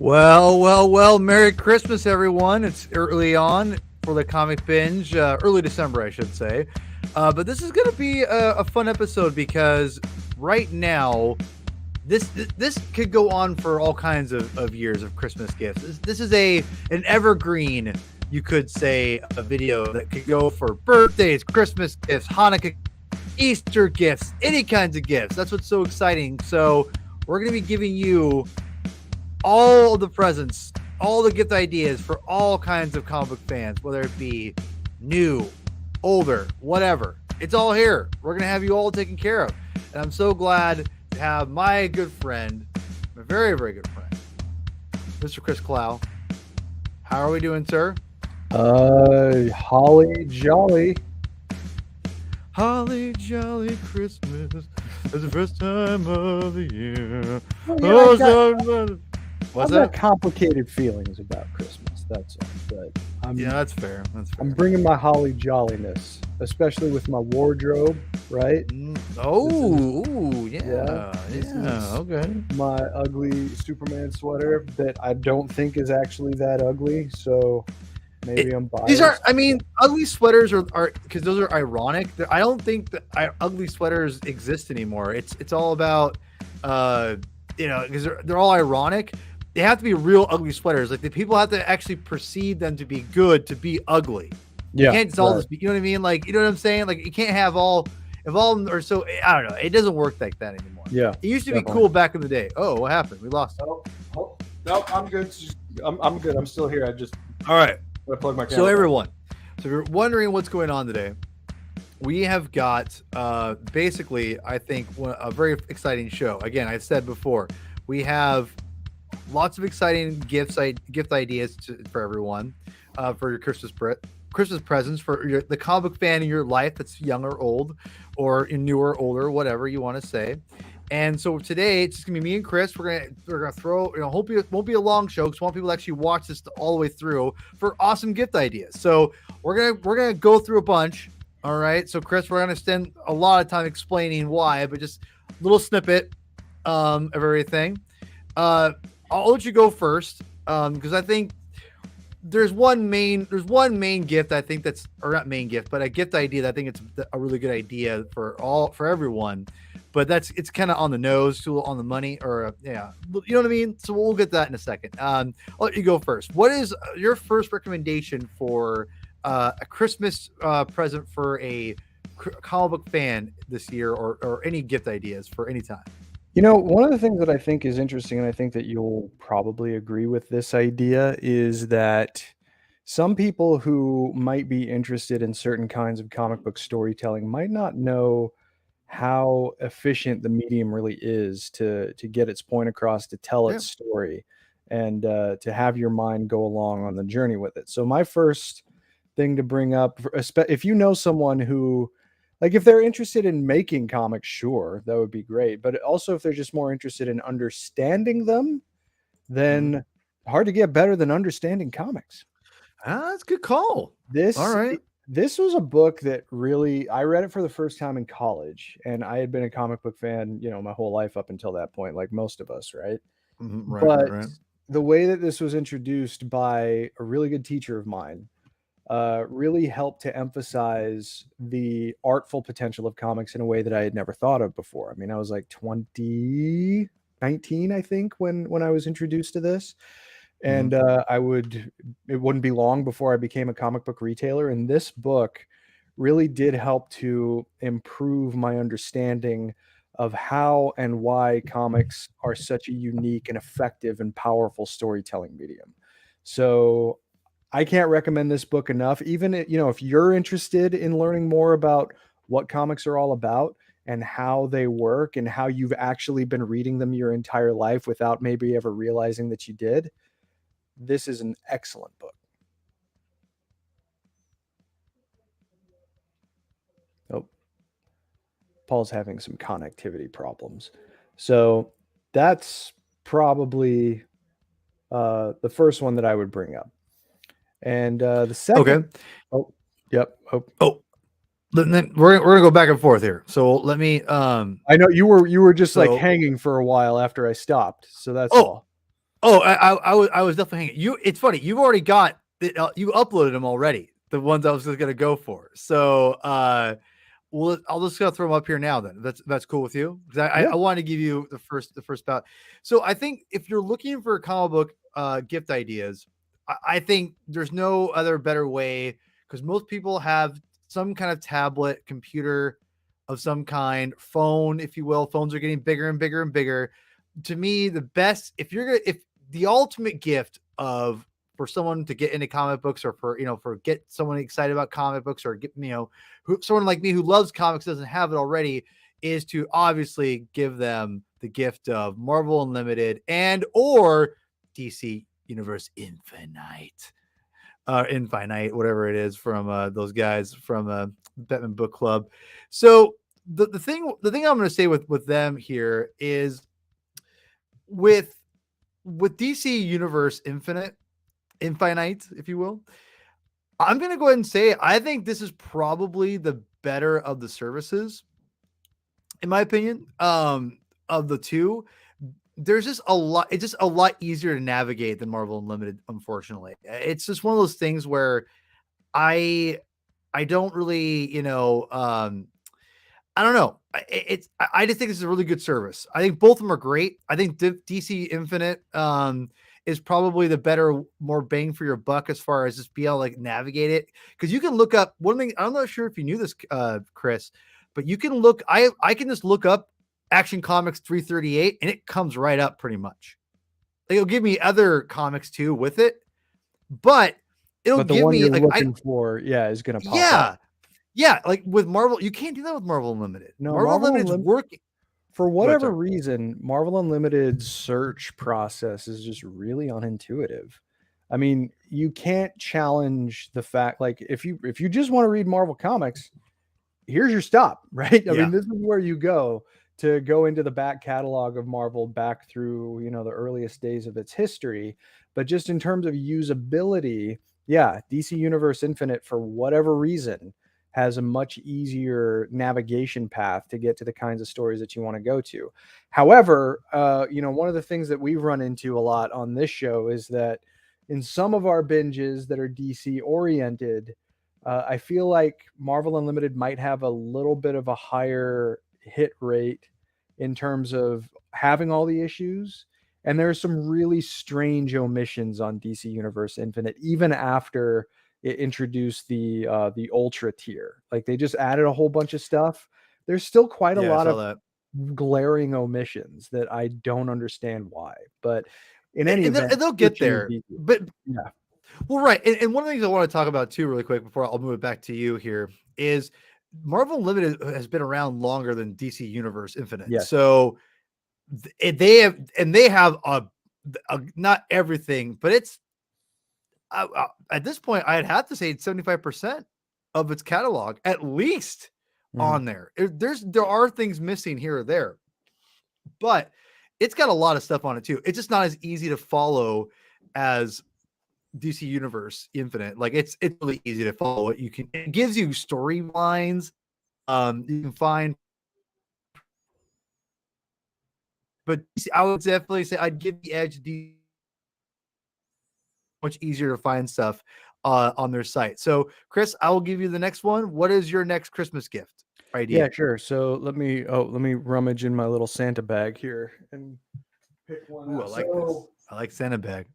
Well. Merry Christmas, everyone. It's early on for the comic binge, early December, I should say. But this is going to be a fun episode because right now, this could go on for all kinds of years of Christmas gifts. This is an evergreen, you could say, a video that could go for birthdays, Christmas gifts, Hanukkah, Easter gifts, any kinds of gifts. That's what's so exciting. So we're going to be giving you all the presents, all the gift ideas for all kinds of comic book fans, whether it be new, older, whatever. It's all here. We're going to have you all taken care of. And I'm so glad to have my good friend, my very, very good friend, Mr. Chris Clow. How are we doing, sir? Holly jolly. Holly jolly Christmas. It's the first time of the year. I've got complicated feelings about Christmas. That's all. But that's fair. I'm bringing my holly jolliness, especially with my wardrobe, right? Okay. My ugly Superman sweater that I don't think is actually that ugly. So maybe I'm biased. These are, ugly sweaters are because those are ironic. I don't think that ugly sweaters exist anymore. It's all about, because they're all ironic. They have to be real ugly sweaters. Like the people have to actually perceive them to be good, to be ugly. Yeah, you can't just all just be, you know what I mean? Like, you know what I'm saying? Like you can't have if all are so, I don't know. It doesn't work like that anymore. Yeah, it used to be cool back in the day. Oh, what happened? We lost. No, I'm good. I'm good. I'm still here. All right. Plug my camera. So everyone, if you're wondering what's going on today, we have got basically, I think, a very exciting show. Again, I said before, we have lots of exciting gift ideas for everyone, for your Christmas presents for the comic book fan in your life that's young or old, or newer or older, whatever you want to say. And so today it's just gonna be me and Chris. We're gonna throw. Hopefully it won't be a long show because I want people to actually watch this all the way through for awesome gift ideas. So we're gonna go through a bunch. All right. So Chris, we're gonna spend a lot of time explaining why, but just a little snippet of everything. I'll let you go first because I think there's one main gift I think or not main gift, but a gift idea that I think it's a really good idea for everyone. But it's kind of on the nose, too, on the money, or you know what I mean. So we'll get that in a second. I'll let you go first. What is your first recommendation for a Christmas present for a comic book fan this year, or any gift ideas for any time? One of the things that I think is interesting, and I think that you'll probably agree with this idea, is that some people who might be interested in certain kinds of comic book storytelling might not know how efficient the medium really is to get its point across, to tell its story, and to have your mind go along on the journey with it. So my first thing to bring up, if you know someone who, like, if they're interested in making comics, sure, that would be great. But also if they're just more interested in understanding them, then hard to get better than understanding comics. That's a good call. All right. This was a book that I read it for the first time in college, and I had been a comic book fan, my whole life up until that point, like most of us, right? Right. The way that this was introduced by a really good teacher of mine really helped to emphasize the artful potential of comics in a way that I had never thought of before. I was like 2019, I think, when I was introduced to this. And it wouldn't be long before I became a comic book retailer. And this book really did help to improve my understanding of how and why comics are such a unique and effective and powerful storytelling medium. So I can't recommend this book enough. Even, if you're interested in learning more about what comics are all about and how they work and how you've actually been reading them your entire life without maybe ever realizing that you did, this is an excellent book. Oh, Paul's having some connectivity problems. So that's probably the first one that I would bring up. And the second. Okay. Oh, yep. Oh. Then we're gonna go back and forth here. So let me. I know you were just like hanging for a while after I stopped. So that's all. Oh, I was definitely hanging. It's funny. You've already got you uploaded them already. The ones I was just gonna go for. So, well, I'll just gonna throw them up here now. Then that's cool with you because Yeah. I want to give you the first bout. So I think if you're looking for comic book gift ideas, I think there's no other better way because most people have some kind of tablet, computer of some kind, phone, if you will. Phones are getting bigger and bigger and bigger. To me, the best if the ultimate gift of for someone to get into comic books or for for get someone excited about comic books or get someone like me who loves comics doesn't have it already is to obviously give them the gift of Marvel Unlimited and or DC Universe Infinite, whatever it is from those guys from Batman Book Club. So the thing I'm going to say with them here is with DC Universe Infinite, if you will, I'm going to go ahead and say I think this is probably the better of the services, in my opinion. Of the two, there's just a lot. It's just a lot easier to navigate than Marvel Unlimited. Unfortunately, it's just one of those things where I I don't really, I don't know. I just think it's a really good service. I think both of them are great. I think DC Infinite is probably the better, more bang for your buck as far as just be able to like navigate it because you can look up one thing. I'm not sure if you knew this, Chris, but you can look. I can just look up Action Comics 338 and it comes right up pretty much. Like, it'll give me other comics too with it, but it'll But the give one me you're like I looking for, yeah, is gonna pop up. yeah. Yeah, like with Marvel, you can't do that with Marvel Unlimited. No, Marvel Marvel Unlimited's Unlimited, working. for Go ahead, whatever sorry. reason, Marvel Unlimited's search process is just really unintuitive. I mean, you can't challenge the fact, like, if you just want to read Marvel comics, here's your stop, right? I mean, Yeah, this is where you go to go into the back catalog of Marvel back through, the earliest days of its history. But just in terms of usability, yeah, DC Universe Infinite, for whatever reason, has a much easier navigation path to get to the kinds of stories that you want to go to. However, one of the things that we've run into a lot on this show is that in some of our binges that are DC oriented, I feel like Marvel Unlimited might have a little bit of a higher hit rate in terms of having all the issues. And there are some really strange omissions on DC Universe Infinite, even after it introduced the Ultra tier. Like, they just added a whole bunch of stuff. There's still quite a yeah, I lot saw of that. glaring omissions that I don't understand why. But in any And event, they'll get searching is there. easy. But Yeah. well, right. And one of the things I want to talk about too, really quick, before I'll move it back to you here, is Marvel Unlimited has been around longer than DC Universe Infinite. Yes. So they have not everything, but it's at this point, I'd have to say it's 75% of its catalog at least Mhm. on there. There are things missing here or there, but it's got a lot of stuff on it too. It's just not as easy to follow as DC Universe Infinite. Like, it's really easy to follow. It gives you storylines. You can find, but I would definitely say I'd give the edge to much easier to find stuff on their site. So, Chris, I will give you the next one. What is your next Christmas gift Yeah, idea? sure. So let me rummage in my little Santa bag here and pick one Ooh, I out. like this. I like Santa bag.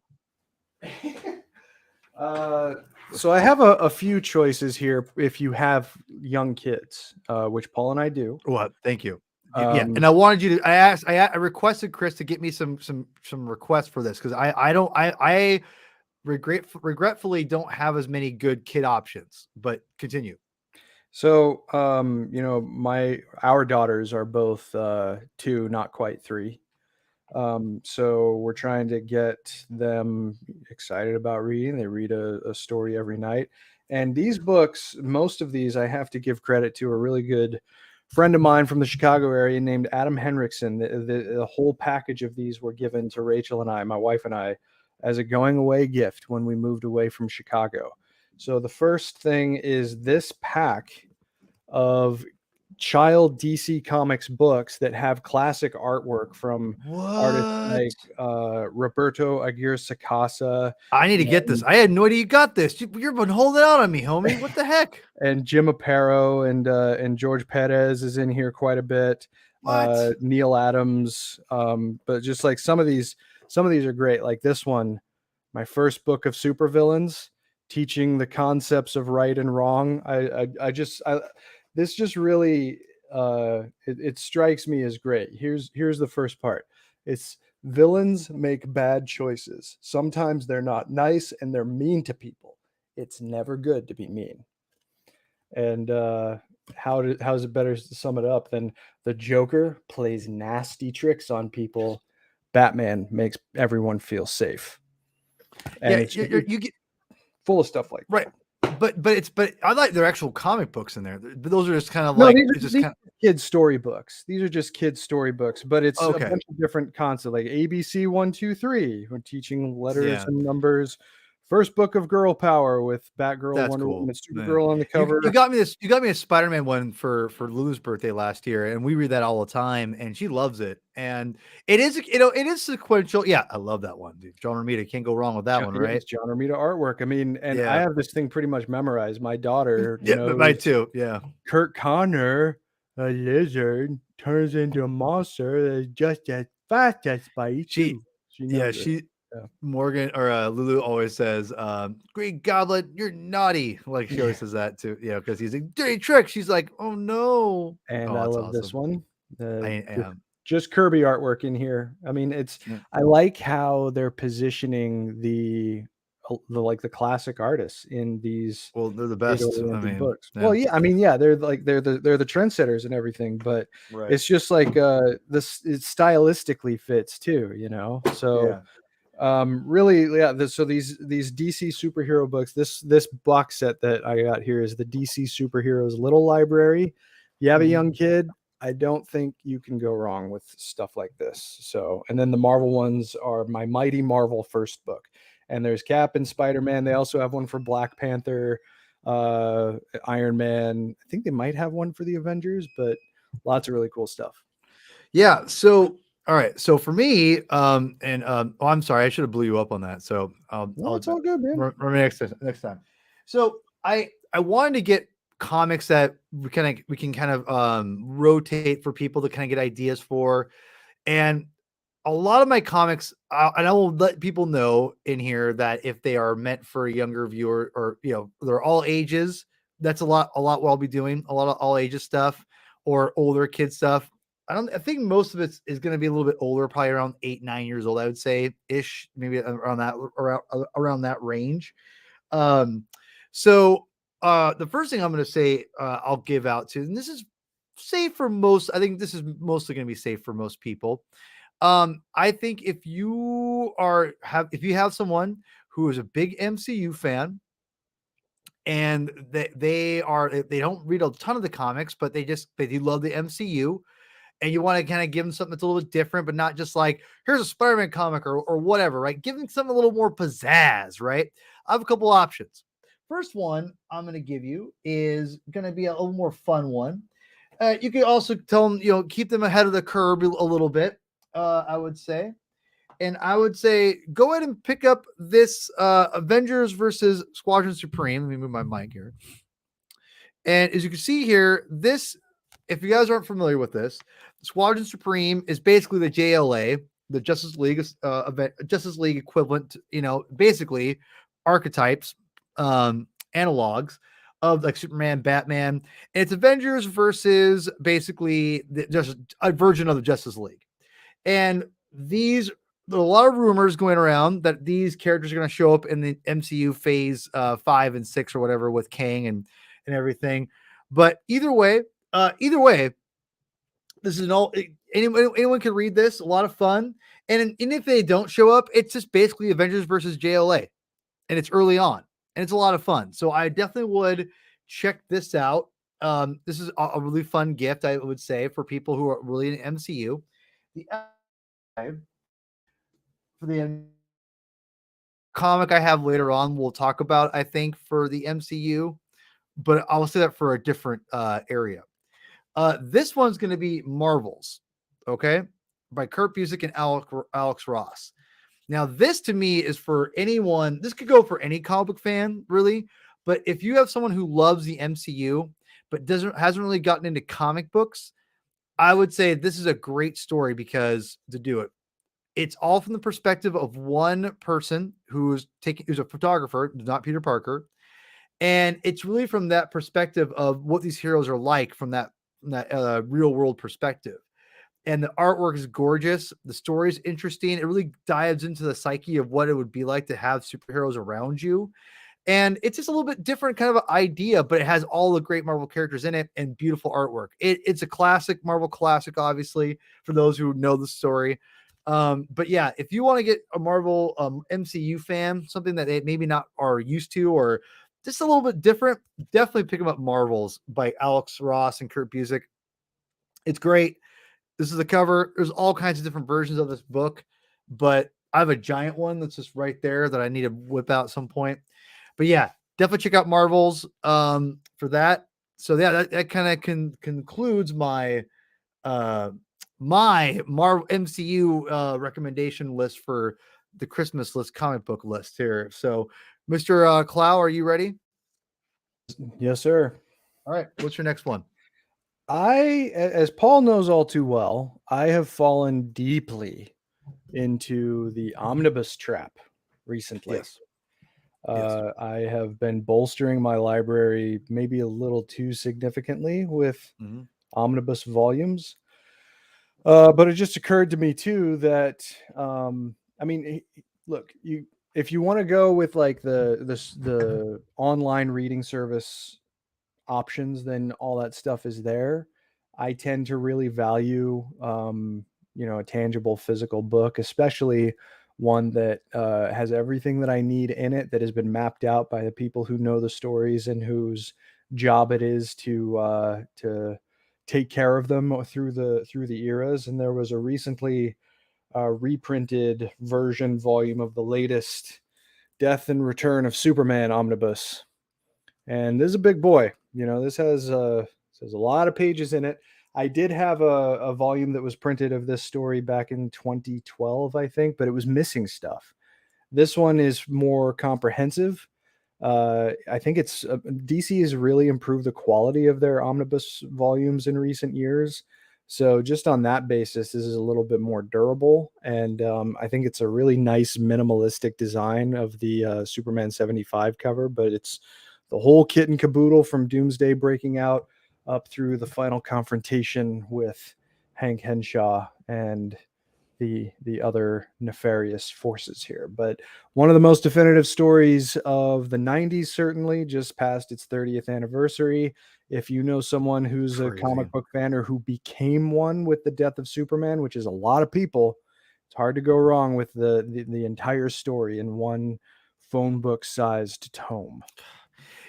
Uh, so I have a few choices here if you have young kids, which Paul and I do. What? Thank you. Yeah, and Um, I wanted you to. I requested Chris to get me some requests for this because I don't I regretfully don't have as many good kid options. But continue. our daughters are both 2, not quite 3. So we're trying to get them excited about reading. They read a story every night. And these books, most of these, I have to give credit to a really good friend of mine from the Chicago area named Adam Henriksen. The whole package of these were given to Rachel and I, my wife and I, as a going away gift when we moved away from Chicago. So the first thing is this pack of child DC Comics books that have classic artwork from artists What? like Roberto Aguirre Sacasa I need to get this. and, I had no idea you got this. You've been holding out on me, homie. What the heck? and Jim Aparo and George Perez is in here quite a bit. What? Neil Adams, but just like some of these are great. Like this one, my first book of supervillains, teaching the concepts of right and wrong. This just really it strikes me as great. Here's the first part. It's villains make bad choices. Sometimes they're not nice and they're mean to people. It's never good to be mean. And how's it better to sum it up than the Joker plays nasty tricks on people, Batman makes everyone feel safe. And Yeah, it's you get full of stuff like right. that. But I like their actual comic books in there. But those are just kind of No, like these it's are, just kind of kids storybooks. These are just kids storybooks, but it's a okay. bunch of different concepts like ABC 1, 2, 3. We're teaching letters Yeah, and numbers. First book of Girl Power with Batgirl, that's Wonder cool. Woman, and Man. Supergirl on the You cover. got me this. You got me a Spider-Man one for Lulu's birthday last year, and we read that all the time, and she loves it. And it is, it is sequential. Yeah, I love that one, dude. John Romita, can't go wrong with that one, right? It's John Romita artwork. I mean, and I Yeah, have this thing pretty much memorized. My daughter yeah, but mine knows too. Yeah, Kurt Connor, a lizard, turns into a monster that's just as fast as Spidey she, too. She yeah, knows it. she. Yeah. Morgan or Lulu always says, "Green Goblin, you're naughty." Like she always says that too. Yeah, because he's a dirty trick. She's like, "Oh no!" And Oh, I that's love this awesome. one. I am. Just Kirby artwork in here. I mean, Yeah. I like how they're positioning the like the classic artists in these Well, they're the best. I kid-oriented mean, books. yeah, Well, yeah, I mean, yeah, they're like they're the trendsetters and everything, but right. it's just like this it stylistically fits too, So really, yeah, so these DC superhero books, this box set that I got here is the DC Superheroes Little Library. You have a young kid, I don't think you can go wrong with stuff like this. So, and then the Marvel ones are my Mighty Marvel first book. And there's Cap and Spider-Man. They also have one for Black Panther, Iron Man. I think they might have one for the Avengers, but lots of really cool stuff. Yeah. So, all right. So for me, oh, I'm sorry, I should have blew you up on that. So, No, it's all good, man. next time. So I wanted to get comics that we can kind of rotate for people to kind of get ideas for, and a lot of my comics, and I will let people know in here that if they are meant for a younger viewer or they're all ages, that's a lot what I'll be doing, a lot of all ages stuff or older kid stuff. I think most of it is going to be a little bit older, probably around 8, 9 years old, I would say ish, maybe around that range. Um, so the first thing I'm going to say, I'll give out to, and this is safe for most, I think this is mostly going to be safe for most people. I think if you have someone who is a big MCU fan and they don't read a ton of the comics, but they do love the MCU, and you want to kind of give them something that's a little bit different, but not just like, here's a Spider-Man comic or whatever, right? Give them something a little more pizzazz, right? I have a couple options. First one I'm going to give you is going to be a little more fun one. You can also tell them, keep them ahead of the curve a little bit, I would say. And I would say go ahead and pick up this Avengers versus Squadron Supreme. Let me move my mic here. And as you can see here, this, if you guys aren't familiar with this, Squadron Supreme is basically the JLA, the Justice League Justice League equivalent, basically archetypes, analogs of like Superman, Batman. And it's Avengers versus basically just a version of the Justice League. And there's a lot of rumors going around that these characters are going to show up in the MCU phase 5 and 6 or whatever with Kang and everything. But either way, this is anyone can read this. A lot of fun. And if they don't show up, it's just basically Avengers versus JLA, and it's early on, and it's a lot of fun. So I definitely would check this out. This is a really fun gift, I would say, for people who are really in MCU. The for the comic I have later on, we'll talk about, I think, for the MCU, but I'll say that for a different area. This one's going to be Marvels, okay, by Kurt Busiek and Alex Ross. Now, this to me is for anyone. This could go for any comic book fan, really. But if you have someone who loves the MCU but hasn't really gotten into comic books, I would say this is a great story because to do it, it's all from the perspective of one person who's a photographer, not Peter Parker, and it's really from that perspective of what these heroes are like from that real world perspective. And the artwork is gorgeous. The story is interesting. It really dives into the psyche of what it would be like to have superheroes around you. And it's just a little bit different kind of an idea, but it has all the great Marvel characters in it and beautiful artwork. It's a classic, Marvel classic, obviously, for those who know the story. But yeah, if you want to get a Marvel MCU fan, something that they maybe not are used to or just a little bit different, definitely pick them up. Marvels by Alex Ross and Kurt Busiek. It's great. This is the cover. There's all kinds of different versions of this book, but I have a giant one that's just right there that I need to whip out at some point. But yeah, definitely check out Marvels for that. So yeah, that kind of concludes my Marvel MCU recommendation list for the Christmas list comic book list here. So, Mr. Clow, are you ready? Yes, sir. All right. What's your next one? As Paul knows all too well, I have fallen deeply into the omnibus trap recently. Yes. Yes. I have been bolstering my library maybe a little too significantly with omnibus volumes. But it just occurred to me too that, I mean, look, if you want to go with like the online reading service options, then all that stuff is there. I tend to really value, a tangible physical book, especially one that has everything that I need in it, that has been mapped out by the people who know the stories and whose job it is to take care of them through the eras. And there was a recently reprinted volume of the latest Death and Return of Superman omnibus, and this is a big boy. This has a lot of pages in it. I did have a volume that was printed of this story back in 2012, I think, but it was missing stuff. This one is more comprehensive. I think DC has really improved the quality of their omnibus volumes in recent years. So just on that basis, this is a little bit more durable. And I think it's a really nice minimalistic design of the Superman 75 cover, but it's the whole kit and caboodle from Doomsday breaking out up through the final confrontation with Hank Henshaw and the other nefarious forces here. But one of the most definitive stories of the 90s, certainly, just passed its 30th anniversary. If you know someone who's a comic book fan or who became one with the death of Superman, which is a lot of people, it's hard to go wrong with the entire story in one phone book sized tome.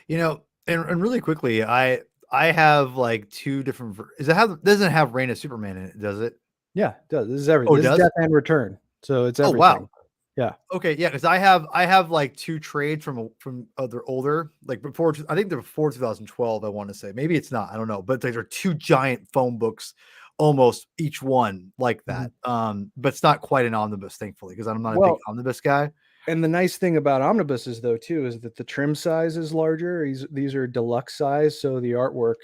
And really quickly, I have like two different. Doesn't have Reign of Superman in it, does it? Yeah, it does. This is everything. This is Death and Return, so it's everything. Oh wow. Yeah. Okay. Yeah, because I have like two trades from other older, like before. I think they're before 2012. I want to say maybe it's not. I don't know, but they're two giant phone books, almost each one like that. But it's not quite an omnibus, thankfully, because I'm not a big omnibus guy. And the nice thing about omnibuses, though, too, is that the trim size is larger. These are deluxe size, so the artwork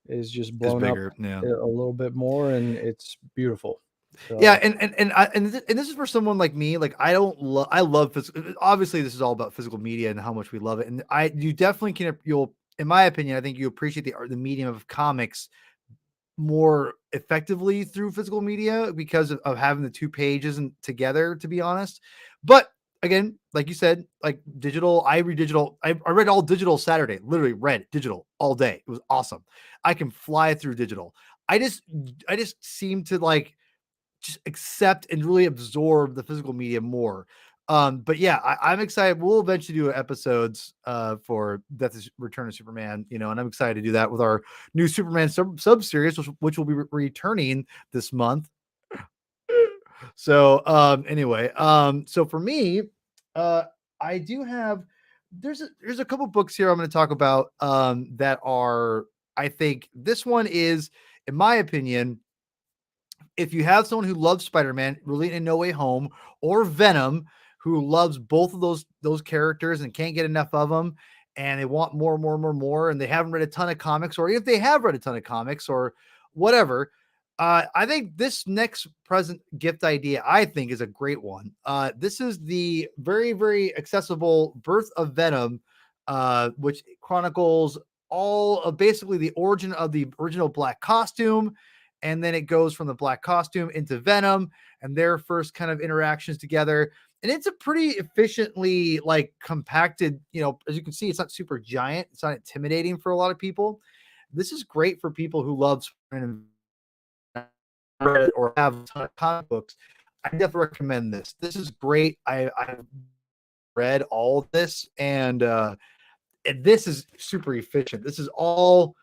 is just blown up a little bit more, and it's beautiful. So. Yeah, and this is for someone like me. Like I love physical. Obviously, this is all about physical media and how much we love it. And you definitely you'll, in my opinion, I think you appreciate the medium of comics more effectively through physical media because of having the two pages and together. To be honest, but again, like you said, like digital, I read digital. I read all digital Saturday. Literally read digital all day. It was awesome. I can fly through digital. I just seem to like just accept and really absorb the physical media more. But yeah, I'm excited. We'll eventually do episodes for Death and Return of Superman, and I'm excited to do that with our new Superman sub series, which will be returning this month. So anyway, so for me, I do have there's a couple books here I'm going to talk about that are I think this one is, in my opinion, if you have someone who loves Spider-Man, really in No Way Home, or Venom, who loves both of those characters and can't get enough of them, and they want more, more, more, more, and they haven't read a ton of comics, or if they have read a ton of comics or whatever, I think this next present gift idea I think is a great one. This is the very, very accessible Birth of Venom, which chronicles all of basically the origin of the original Black costume, and then it goes from the Black costume into Venom and their first kind of interactions together. And it's a pretty efficiently like compacted, as you can see, it's not super giant, it's not intimidating for a lot of people. This is great for people who love Spider-Man or have a ton of comic books. I definitely recommend this. This is great. I've read all of this, and this is super efficient. This is all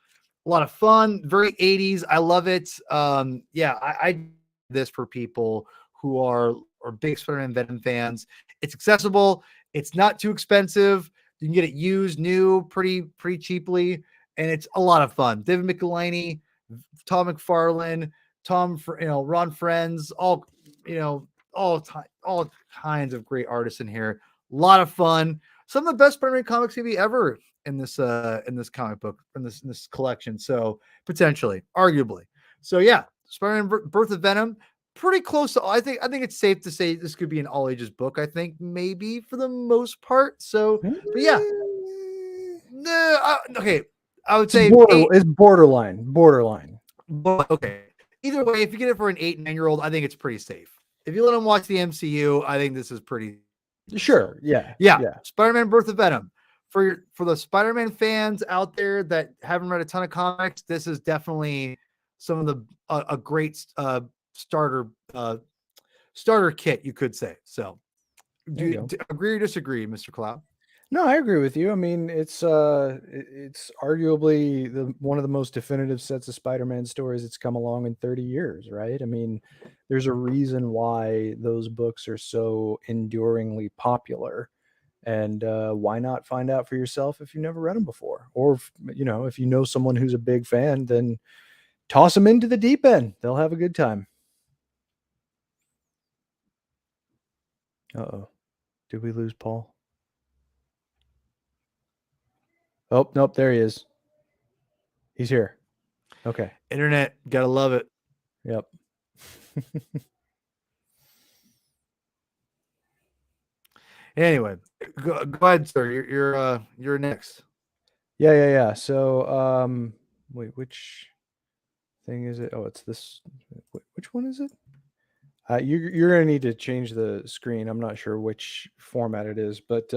a lot of fun, very 80s. I love it. Yeah, I this for people who are big Spider-Man Venom fans. It's accessible. It's not too expensive. You can get it used, new, pretty cheaply, and it's a lot of fun. David Michelinie, Tom McFarlane, Ron Friends, all kinds of great artists in here. A lot of fun. Some of the best Spider-Man comics maybe ever in this comic book, in this collection. So potentially, arguably. So yeah, Spider-Man Birth of Venom, pretty close to, I think it's safe to say this could be an all ages book, I think, maybe for the most part. So, but yeah. Okay. I would say it's borderline. But okay. Either way, if you get it for an 8-9-year-old, I think it's pretty safe. If you let them watch the MCU, I think this is pretty sure. So, yeah. Spider-Man Birth of Venom. For the Spider-Man fans out there that haven't read a ton of comics, this is definitely some of the a great starter kit, you could say. So, do you agree or disagree, Mr. Cloud? No, I agree with you. I mean, it's arguably one of the most definitive sets of Spider-Man stories that's come along in 30 years, right? I mean, there's a reason why those books are so enduringly popular. And why not find out for yourself if you've never read them before? Or, if you know someone who's a big fan, then toss them into the deep end. They'll have a good time. Uh-oh. Did we lose Paul? Oh, nope, there he is. He's here. Okay. Internet, gotta love it. Yep. Anyway, go ahead, sir. You're next. Yeah. So, wait, which thing is it? Oh, it's this. Which one is it? You're gonna need to change the screen. I'm not sure which format it is, but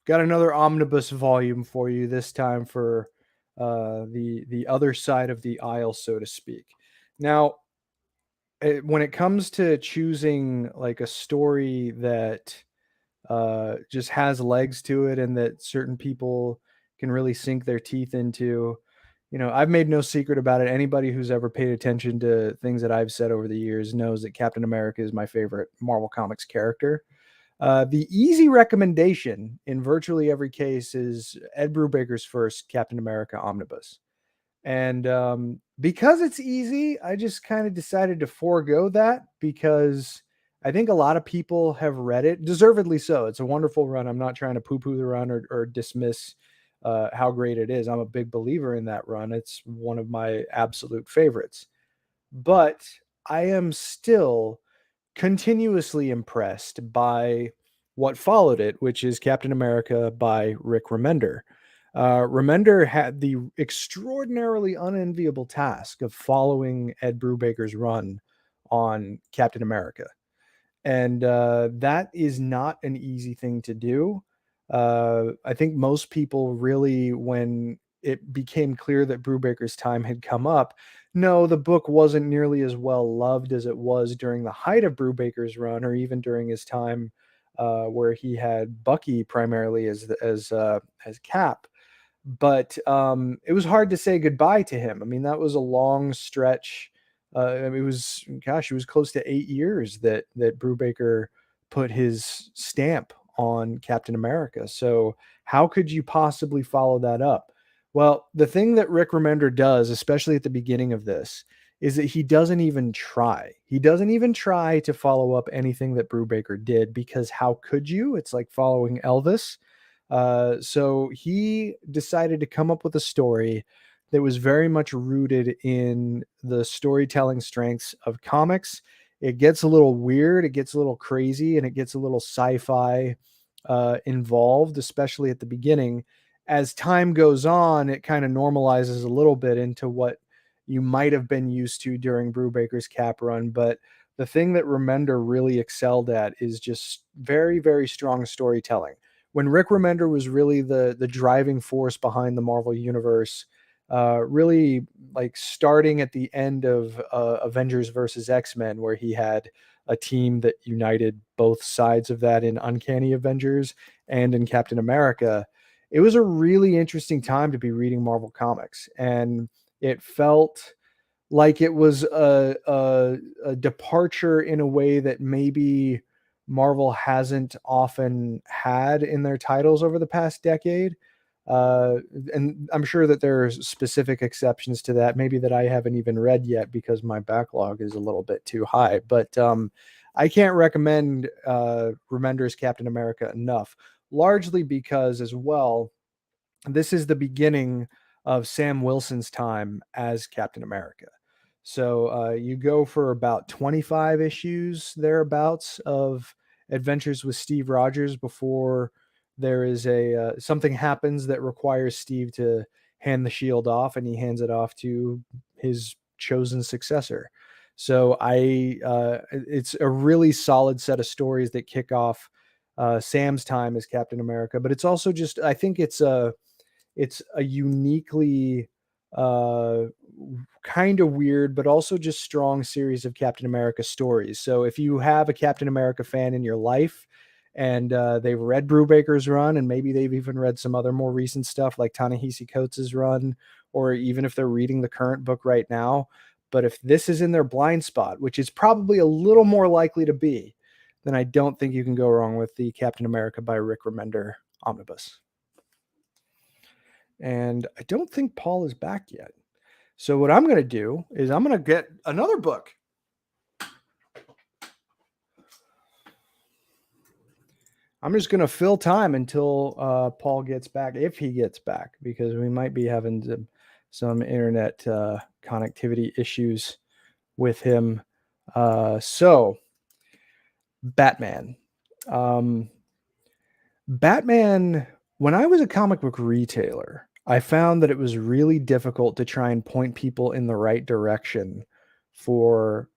got another omnibus volume for you this time for the other side of the aisle, so to speak. Now, when it comes to choosing like a story that just has legs to it and that certain people can really sink their teeth into, I've made no secret about it. Anybody who's ever paid attention to things that I've said over the years knows that Captain America is my favorite Marvel Comics character. The easy recommendation in virtually every case is Ed Brubaker's first Captain America omnibus. And because it's easy, I just kind of decided to forego that because I think a lot of people have read it, deservedly so. It's a wonderful run. I'm not trying to poo-poo the run or dismiss how great it is. I'm a big believer in that run. It's one of my absolute favorites. But I am still continuously impressed by what followed it, which is Captain America by Rick Remender. Remender had the extraordinarily unenviable task of following Ed Brubaker's run on Captain America. And that is not an easy thing to do. I think most people really, when it became clear that Brubaker's time had come up, no, the book wasn't nearly as well loved as it was during the height of Brubaker's run, or even during his time where he had Bucky primarily as Cap. But it was hard to say goodbye to him. I mean, that was a long stretch. It was close to 8 years that Brubaker put his stamp on Captain America. So how could you possibly follow that up? Well, the thing that Rick Remender does, especially at the beginning of this, is that he doesn't even try. He doesn't even try to follow up anything that Brubaker did, because how could you? It's like following Elvis. So he decided to come up with a story that was very much rooted in the storytelling strengths of comics. It gets a little weird, it gets a little crazy, and it gets a little sci-fi involved, especially at the beginning. As time goes on, it kind of normalizes a little bit into what you might have been used to during Brubaker's Cap run. But the thing that Remender really excelled at is just very, very strong storytelling. When Rick Remender was really the driving force behind the Marvel Universe, really like starting at the end of Avengers versus X-Men, where he had a team that united both sides of that in Uncanny Avengers and in Captain America. It was a really interesting time to be reading Marvel Comics, and it felt like it was a departure in a way that maybe Marvel hasn't often had in their titles over the past decade. Uh, and I'm sure that there's specific exceptions to that, maybe that I haven't even read yet because my backlog is a little bit too high. But I can't recommend Remender's Captain America enough, largely because, as well, this is the beginning of Sam Wilson's time as Captain America. So you go for about 25 issues thereabouts of Adventures with Steve Rogers before there is a something happens that requires Steve to hand the shield off, and he hands it off to his chosen successor. So it's a really solid set of stories that kick off Sam's time as Captain America, but it's also just, I think it's a uniquely uh, kind of weird, but also just strong series of Captain America stories. So if you have a Captain America fan in your life, and they've read Brubaker's run, and maybe they've even read some other more recent stuff like Ta-Nehisi Coates' run, or even if they're reading the current book right now, but if this is in their blind spot, which is probably a little more likely to be, then I don't think you can go wrong with the Captain America by Rick Remender omnibus. And I don't think Paul is back yet. So what I'm going to do is I'm going to get another book. I'm just going to fill time until Paul gets back, if he gets back, because we might be having some internet connectivity issues with him. So Batman. Batman, when I was a comic book retailer, I found that it was really difficult to try and point people in the right direction for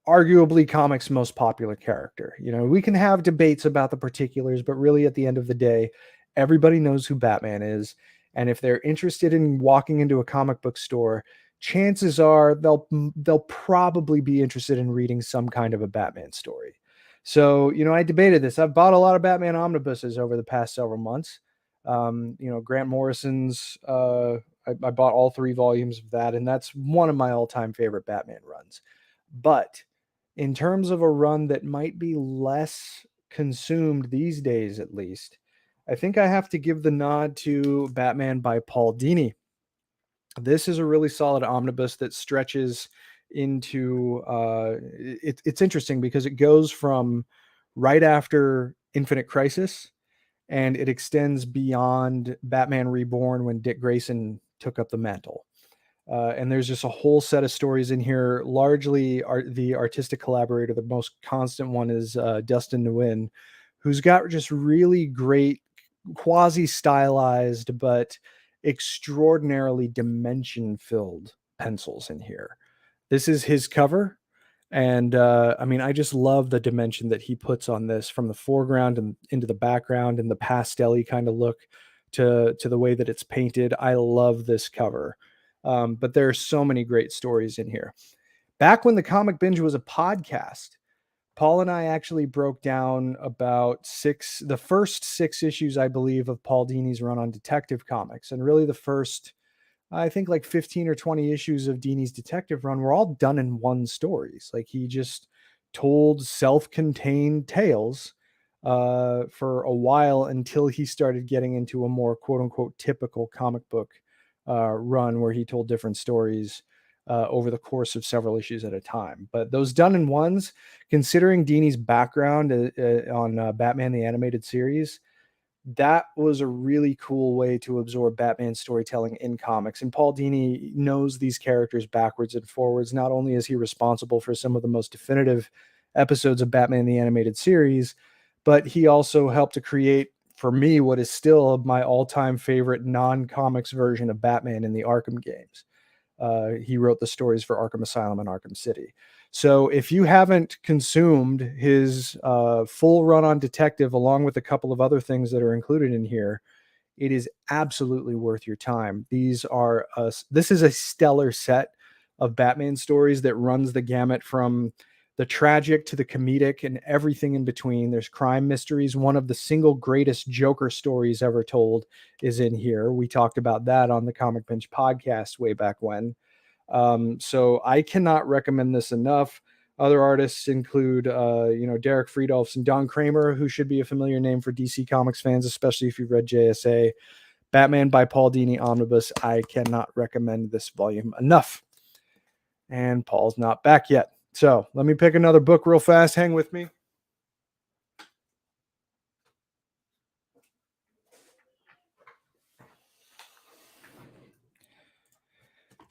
arguably comics' most popular character. You know, we can have debates about the particulars, but really at the end of the day, everybody knows who Batman is. And if they're interested in walking into a comic book store, chances are they'll probably be interested in reading some kind of a Batman story. So, you know, I debated this. I've bought a lot of Batman omnibuses over the past several months. You know, Grant Morrison's, I bought all 3 volumes of that, and that's one of my all-time favorite Batman runs. But in terms of a run that might be less consumed these days, at least, I think I have to give the nod to Batman by Paul Dini. This is a really solid omnibus that stretches into it's interesting because it goes from right after Infinite Crisis, and it extends beyond Batman Reborn when Dick Grayson took up the mantle. And there's just a whole set of stories in here. Largely, the artistic collaborator, the most constant one is Dustin Nguyen, who's got just really great quasi-stylized but extraordinarily dimension-filled pencils in here. This is his cover, and I mean, I just love the dimension that he puts on this, from the foreground and into the background, and the pastel-y kind of look to the way that it's painted. I love this cover. But there are so many great stories in here. Back when the Comic Binge was a podcast, Paul and I actually broke down about the first 6 issues, I believe, of Paul Dini's run on Detective Comics. And really the first, I think, like 15 or 20 issues of Dini's Detective run were all done in one stories. Like, he just told self-contained tales for a while until he started getting into a more quote unquote typical comic book run where he told different stories over the course of several issues at a time. But those done in ones, considering Dini's background on Batman the Animated Series, that was a really cool way to absorb Batman storytelling in comics. And Paul Dini knows these characters backwards and forwards. Not only is he responsible for some of the most definitive episodes of Batman the Animated Series, but he also helped to create, for me, what is still my all-time favorite non-comics version of Batman in the Arkham games. He wrote the stories for Arkham Asylum and Arkham City. So if you haven't consumed his full run on Detective, along with a couple of other things that are included in here, it is absolutely worth your time. This is a stellar set of Batman stories that runs the gamut from the tragic to the comedic and everything in between. There's crime mysteries. One of the single greatest Joker stories ever told is in here. We talked about that on the Comic Pinch podcast way back when. So I cannot recommend this enough. Other artists include, Derek Friedolfs and Don Kramer, who should be a familiar name for DC Comics fans, especially if you've read JSA. Batman by Paul Dini Omnibus. I cannot recommend this volume enough. And Paul's not back yet. So let me pick another book real fast. Hang with me.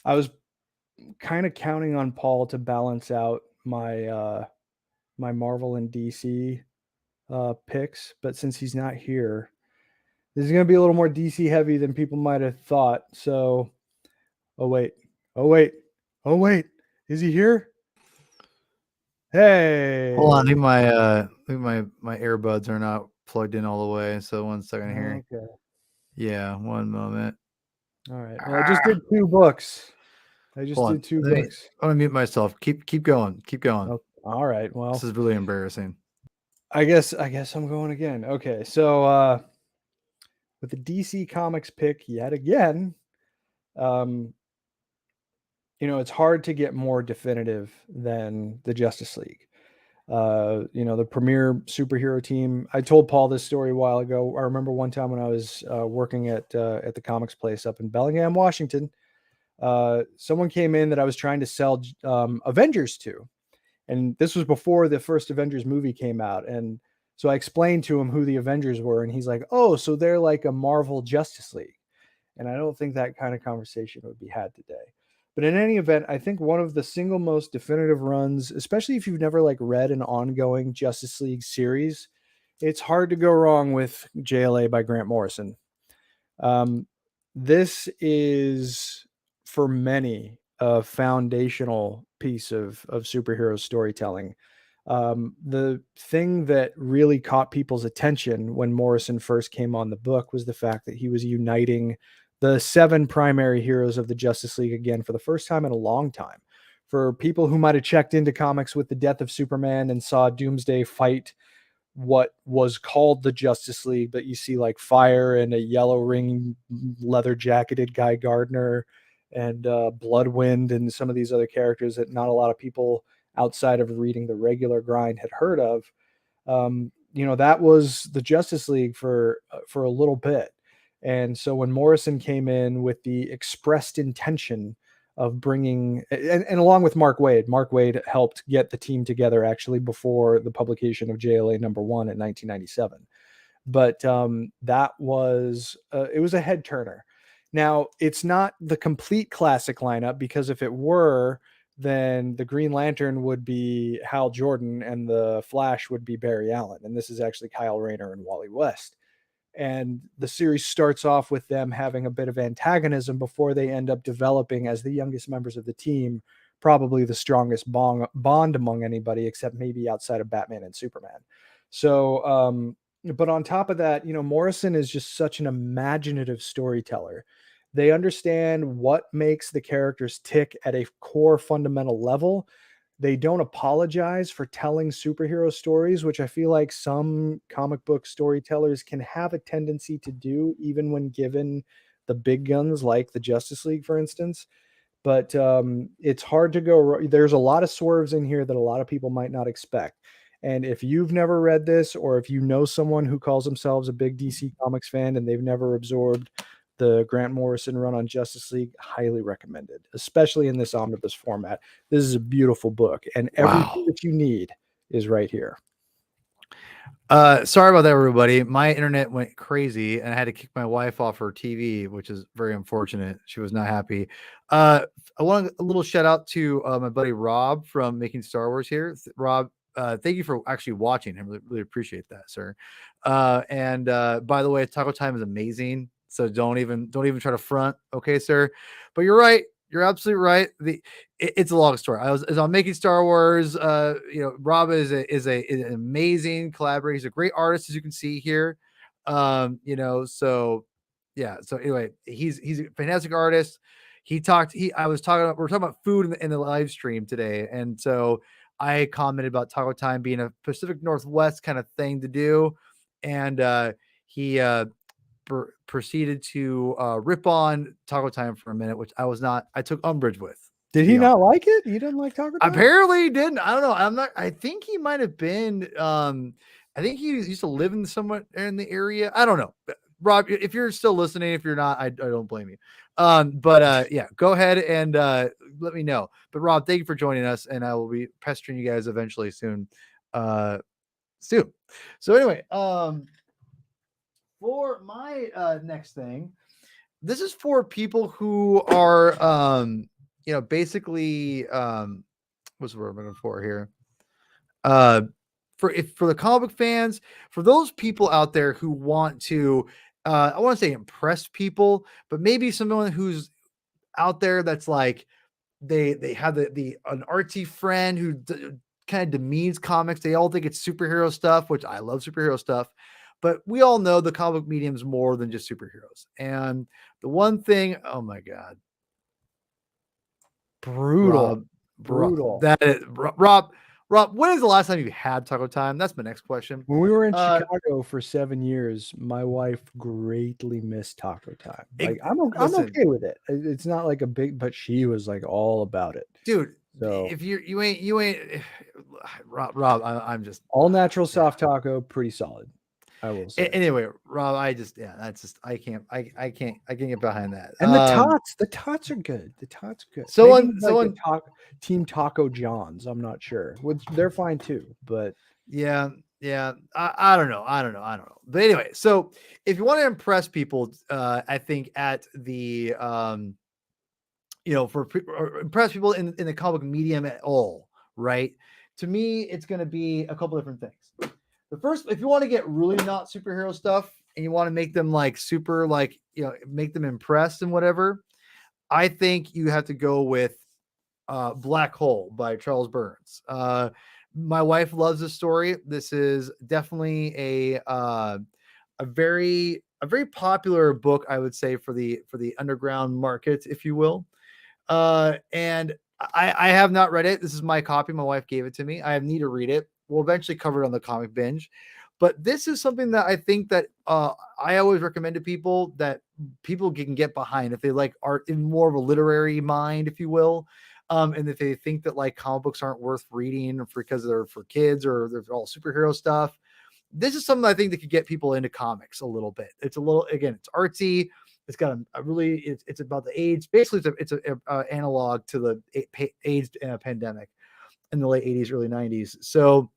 I was kind of counting on Paul to balance out my my Marvel and DC picks, but since he's not here, this is going to be a little more DC heavy than people might have thought. So, oh wait, is he here? Hey, Hold on, I think my earbuds are not plugged in all the way. So 1 second here. Okay. Yeah, one moment. All right. Well, I just did 2 books. I just did 2 books. I'm gonna mute myself. Keep going. Keep going. Oh, all right. Well, this is really embarrassing. I guess I'm going again. Okay. So with the DC Comics pick yet again, it's hard to get more definitive than the Justice League. The premier superhero team. I told Paul this story a while ago. I remember one time when I was working at the comics place up in Bellingham, Washington. Someone came in that I was trying to sell Avengers to, and this was before the first Avengers movie came out. And so I explained to him who the Avengers were, and he's like, "Oh, so they're like a Marvel Justice League." And I don't think that kind of conversation would be had today. But in any event, I think one of the single most definitive runs, especially if you've never read an ongoing Justice League series, it's hard to go wrong with JLA by Grant Morrison. This is, for many, a foundational piece of superhero storytelling. The thing that really caught people's attention when Morrison first came on the book was the fact that he was uniting the 7 primary heroes of the Justice League again for the first time in a long time. For people who might have checked into comics with the death of Superman and saw Doomsday fight what was called the Justice League, but you see Fire and a yellow ring, leather jacketed Guy Gardner and Bloodwind and some of these other characters that not a lot of people outside of reading the regular grind had heard of. That was the Justice League for a little bit. And so when Morrison came in with the expressed intention of bringing, and along with Mark Waid helped get the team together actually before the publication of JLA #1 in 1997. But that was, it was a head turner. Now, it's not the complete classic lineup, because if it were, then the Green Lantern would be Hal Jordan and the Flash would be Barry Allen. And this is actually Kyle Rayner and Wally West. And the series starts off with them having a bit of antagonism before they end up developing, as the youngest members of the team, probably the strongest bond among anybody, except maybe outside of Batman and Superman. So, but on top of that, Morrison is just such an imaginative storyteller. They understand what makes the characters tick at a core fundamental level. They don't apologize for telling superhero stories, which I feel like some comic book storytellers can have a tendency to do, even when given the big guns like the Justice League, for instance. But it's hard to go. There's a lot of swerves in here that a lot of people might not expect. And if you've never read this, or if you know someone who calls themselves a big DC Comics fan and they've never absorbed the Grant Morrison run on Justice League, highly recommended, especially in this omnibus format. This is a beautiful book, and everything Wow. that you need is right here. Sorry about that, everybody. My internet went crazy and I had to kick my wife off her TV, which is very unfortunate. She was not happy. I want a little shout out to my buddy Rob from Making Star Wars here. Rob, thank you for actually watching. I really appreciate that, sir. And by the way, Taco Time is amazing. So don't even try to front, okay, sir. But you're right. You're absolutely right. It's a long story. I was on Making Star Wars. Rob is an amazing collaborator. He's a great artist, as you can see here. So yeah. So anyway, he's a fantastic artist. We're talking about food in the live stream today, and so I commented about Taco Time being a Pacific Northwest kind of thing to do, and he proceeded to rip on Taco Time for a minute, which I took umbrage with. Did he not like it? You didn't like Taco Time? Apparently he didn't. I don't know. I think he might have been, I think he used to live somewhat in the area. I don't know. Rob, if you're still listening, if you're not, I don't blame you. Yeah, go ahead and let me know. But Rob, thank you for joining us, and I will be pestering you guys eventually soon. So anyway, for my next thing, this is for people who are basically what's the word I'm looking for here? For the comic book fans, for those people out there who want to I want to say impress people, but maybe someone who's out there that's like they have an artsy friend who kind of demeans comics. They all think it's superhero stuff, which I love superhero stuff. But we all know the comic medium is more than just superheroes. And the one thing, oh my God. Brutal. Rob, when is the last time you had Taco Time? That's my next question. When we were in Chicago for 7 years, my wife greatly missed Taco Time. Like I'm okay with it. It's not like a big, but she was like all about it, dude. So if you ain't Rob, I'm just all natural soft taco, pretty solid. I will say. Anyway, Rob, I can't get behind that. And the tots are good. The tots good. Team Taco John's. I'm not sure. They're fine too, but yeah. I don't know. But anyway, so if you want to impress people, I think at the impress people in the comic medium at all, right? To me, it's going to be a couple different things. The first, if you want to get really not superhero stuff and you want to make them like super, like, make them impressed and whatever, I think you have to go with Black Hole by Charles Burns. My wife loves this story. This is definitely a very popular book, I would say, for the underground market, if you will. And I have not read it. This is my copy. My wife gave it to me. I need to read it. We'll eventually cover it on the Comic Binge, but this is something that I think that I always recommend to people that people can get behind if they like art in more of a literary mind, if you will. And if they think that like comic books aren't worth reading because they're for kids or they're all superhero stuff, this is something I think that could get people into comics a little bit. It's it's artsy. It's got a really, it's about the AIDS. Basically, it's a analog to the AIDS pandemic in the late 80s, early 90s. So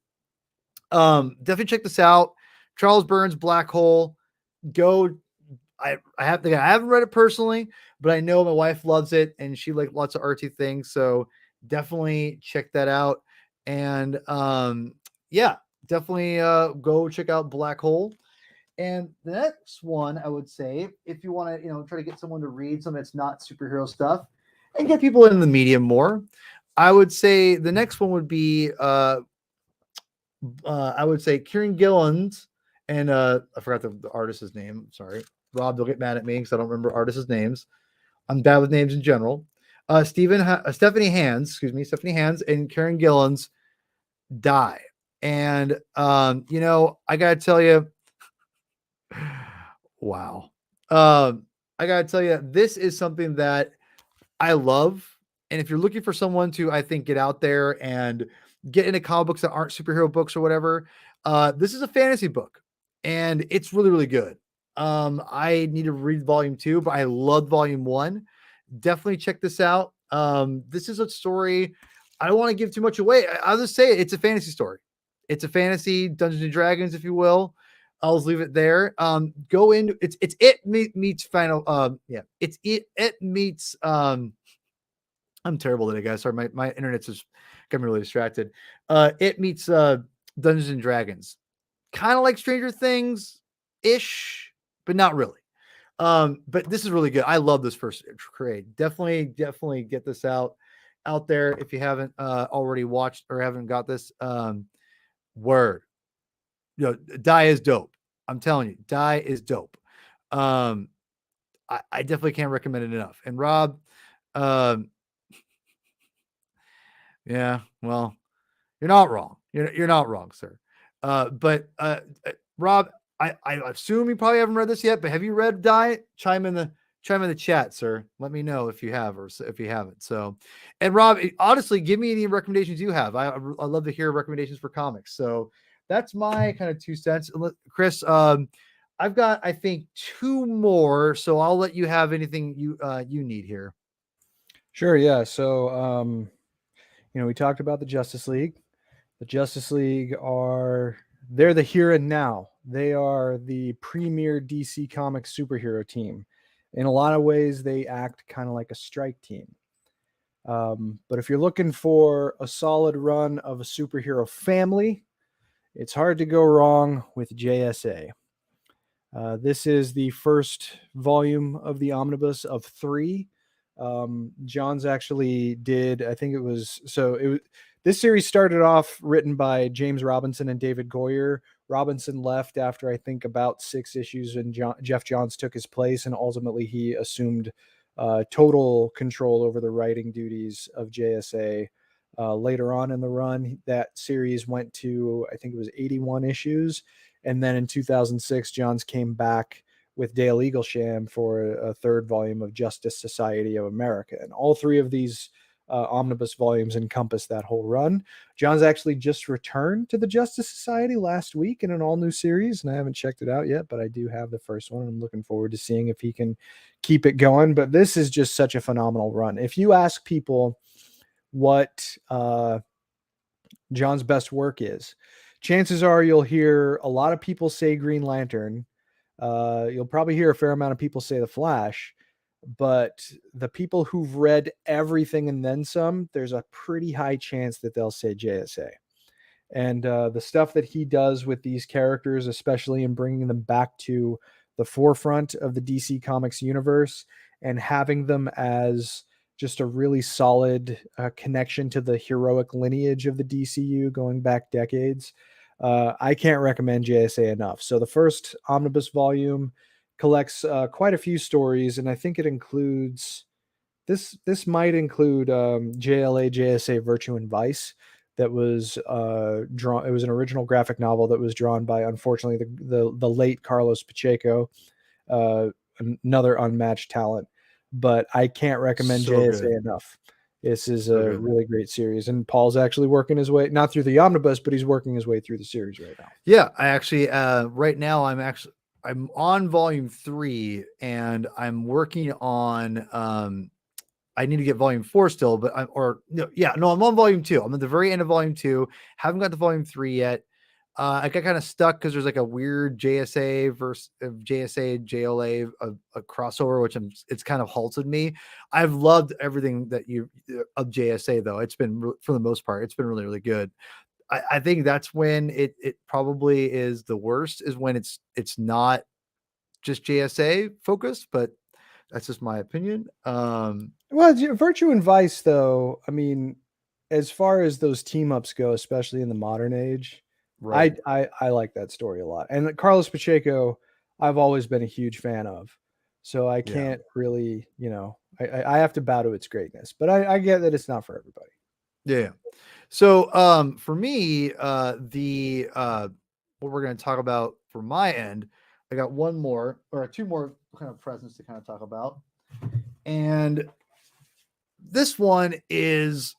definitely check this out. Charles Burns, Black Hole. Go. I haven't read it personally, but I know my wife loves it and she likes lots of artsy things. So definitely check that out. And definitely go check out Black Hole. And the next one, I would say, if you want to, try to get someone to read something that's not superhero stuff and get people in the medium more, I would say the next one would be, I would say Kieran Gillen's, and I forgot the artist's name. Sorry, Rob, you'll get mad at me because I don't remember artists' names. I'm bad with names in general. Stephanie Hands, and Kieran Gillen's Die. And I gotta tell you, wow. I gotta tell you, this is something that I love. And if you're looking for someone to, I think, get out there and get into comic books that aren't superhero books or whatever, this is a fantasy book, and it's really, really good. I need to read volume 2, but I loved volume 1. Definitely check this out. This is a story. I don't want to give too much away. I'll just say it's a fantasy story. It's a fantasy Dungeons and Dragons, if you will. I'll just leave it there. Go in. It's meets final. It meets. I'm terrible today, guys. Sorry, my internet's just got me really distracted. It meets Dungeons and Dragons, kind of like Stranger Things ish, but not really. But this is really good. I love this first trade. Definitely get this out there if you haven't already watched or haven't got this. Word, Die is dope. I'm telling you, Die is dope. I definitely can't recommend it enough. And Rob, yeah, well, you're not wrong. You're not wrong, sir. But Rob, I assume you probably haven't read this yet, but have you read Die? Chime in the chat, sir. Let me know if you have or if you haven't. So, and Rob, honestly, give me any recommendations you have. I love to hear recommendations for comics. So that's my kind of 2 cents. Chris, I've got I think 2 more, so I'll let you have anything you need here. Sure, yeah. So we talked about the Justice League. The Justice League they're the here and now. They are the premier DC Comics superhero team. In a lot of ways, they act kind of like a strike team. But if you're looking for a solid run of a superhero family, it's hard to go wrong with JSA. This is the first volume of the omnibus of 3. Johns actually did, I think it was, this series started off written by James Robinson and David Goyer. Robinson left after I think about 6 issues, and Jeff Johns took his place, and ultimately he assumed total control over the writing duties of JSA. Later on in the run, that series went to, I think it was 81 issues. And then in 2006, Johns came back with Dale Eaglesham for a 3rd volume of Justice Society of America. And all 3 of these omnibus volumes encompass that whole run. Johns actually just returned to the Justice Society last week in an all-new series, and I haven't checked it out yet, but I do have the first one. I'm looking forward to seeing if he can keep it going. But this is just such a phenomenal run. If you ask people what John's best work is, chances are you'll hear a lot of people say Green Lantern. You'll probably hear a fair amount of people say The Flash, but the people who've read everything and then some, there's a pretty high chance that they'll say JSA. And the stuff that he does with these characters, especially in bringing them back to the forefront of the DC Comics universe and having them as just a really solid connection to the heroic lineage of the DCU going back decades. I can't recommend JSA enough. So the first omnibus volume collects quite a few stories, and I think it includes this might include JLA JSA Virtue and Vice. That was drawn. It was an original graphic novel that was drawn by, unfortunately, the late Carlos Pacheco, another unmatched talent. But I can't recommend JSA enough. This is a really great series, and Paul's actually working his way, not through the omnibus, but he's working his way through the series right now. Yeah, I actually right now I'm on volume 3, and I'm working on I need to get volume 4 still, but I'm on volume 2. I'm at the very end of volume 2. Haven't got to volume 3 yet. I got kind of stuck because there's like a weird JSA versus JSA JLA a crossover, which it's kind of halted me. I've loved everything that of JSA though. It's been, for the most part, it's been really, really good. I think that's when it probably is the worst, is when it's not just JSA focused, but that's just my opinion. Well, Virtue and Vice, though, I mean, as far as those team ups go, especially in the modern age, right. I like that story a lot. And Carlos Pacheco, I've always been a huge fan of. So I can't really, I have to bow to its greatness. But I get that it's not for everybody. Yeah. So for me, what we're going to talk about for my end, I got 2 more kind of presents to kind of talk about. And this one is,